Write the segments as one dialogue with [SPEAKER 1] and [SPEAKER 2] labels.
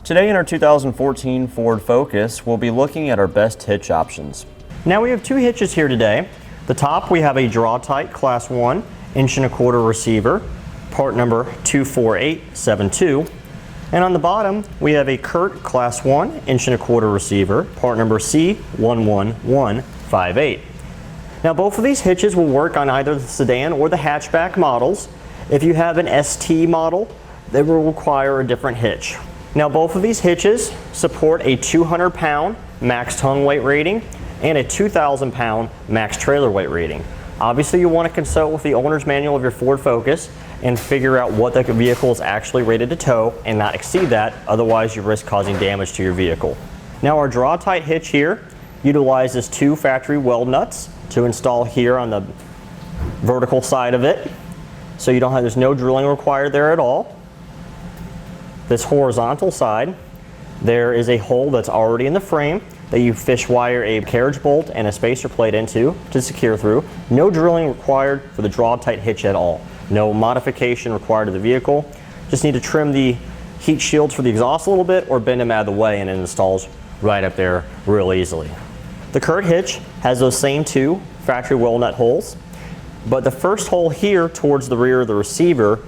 [SPEAKER 1] Today in our 2014 Ford Focus, we'll be looking at our best hitch options. Now we have two hitches here today. The top we have a Draw-Tite Class 1 1.25" receiver, part number 24872. And on the bottom we have a Curt Class 1 1.25" receiver, part number C18110. Now both of these hitches will work on either the sedan or the hatchback models. If you have an ST model, they will require a different hitch. Now both of these hitches support a 200-pound max tongue weight rating and a 2,000-pound max trailer weight rating. Obviously you want to consult with the owner's manual of your Ford Focus and figure out what the vehicle is actually rated to tow and not exceed that, otherwise you risk causing damage to your vehicle. Now our Drawtite hitch here utilizes two factory weld nuts to install here on the vertical side of it, so there's no drilling required there at all. This horizontal side, there is a hole that's already in the frame that you fish wire a carriage bolt and a spacer plate into to secure through. No drilling required for the Drawtite hitch at all. No modification required of the vehicle. Just need to trim the heat shields for the exhaust a little bit or bend them out of the way and it installs right up there real easily. The Curt hitch has those same two factory weld nut holes, but the first hole here towards the rear of the receiver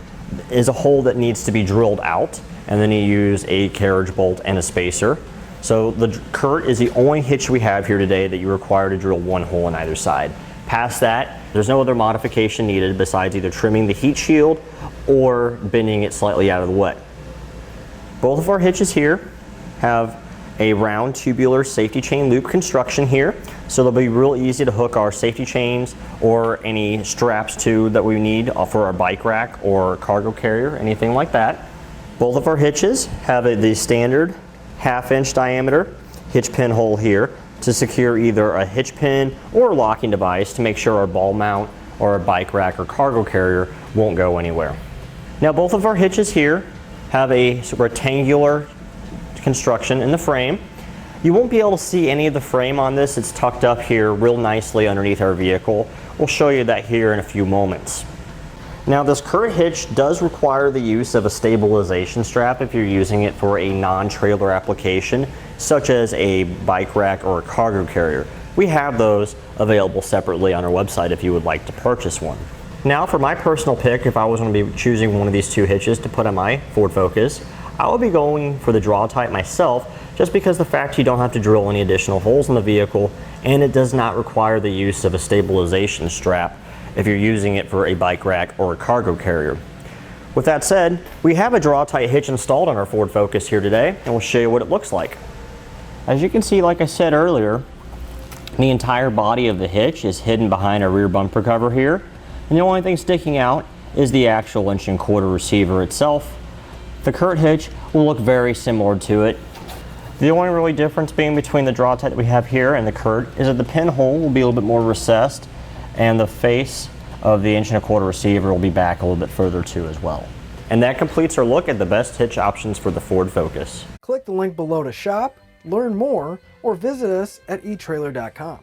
[SPEAKER 1] is a hole that needs to be drilled out, and then you use a carriage bolt and a spacer. So the Curt is the only hitch we have here today that you require to drill one hole on either side. Past that, there's no other modification needed besides either trimming the heat shield or bending it slightly out of the way. Both of our hitches here have a round tubular safety chain loop construction here, so they'll be real easy to hook our safety chains or any straps to that we need for our bike rack or cargo carrier, anything like that. Both of our hitches have the standard 1/2" diameter hitch pin hole here to secure either a hitch pin or a locking device to make sure our ball mount or our bike rack or cargo carrier won't go anywhere. Now both of our hitches here have a rectangular construction in the frame. You won't be able to see any of the frame on this. It's tucked up here real nicely underneath our vehicle. We'll show you that here in a few moments. Now this Curt hitch does require the use of a stabilization strap if you're using it for a non-trailer application, such as a bike rack or a cargo carrier. We have those available separately on our website if you would like to purchase one. Now for my personal pick, if I was going to be choosing one of these two hitches to put on my Ford Focus, I would be going for the Draw-Tite myself, just because the fact you don't have to drill any additional holes in the vehicle and it does not require the use of a stabilization strap if you're using it for a bike rack or a cargo carrier. With that said, we have a Draw-Tite hitch installed on our Ford Focus here today, and we'll show you what it looks like. As you can see, like I said earlier, the entire body of the hitch is hidden behind our rear bumper cover here, and the only thing sticking out is the actual 1.25" receiver itself. The Curt hitch will look very similar to it. The only really difference being between the Draw-Tite that we have here and the Curt is that the pinhole will be a little bit more recessed, and the face of the 1.25" receiver will be back a little bit further too as well. And that completes our look at the best hitch options for the Ford Focus.
[SPEAKER 2] Click the link below to shop, learn more, or visit us at etrailer.com.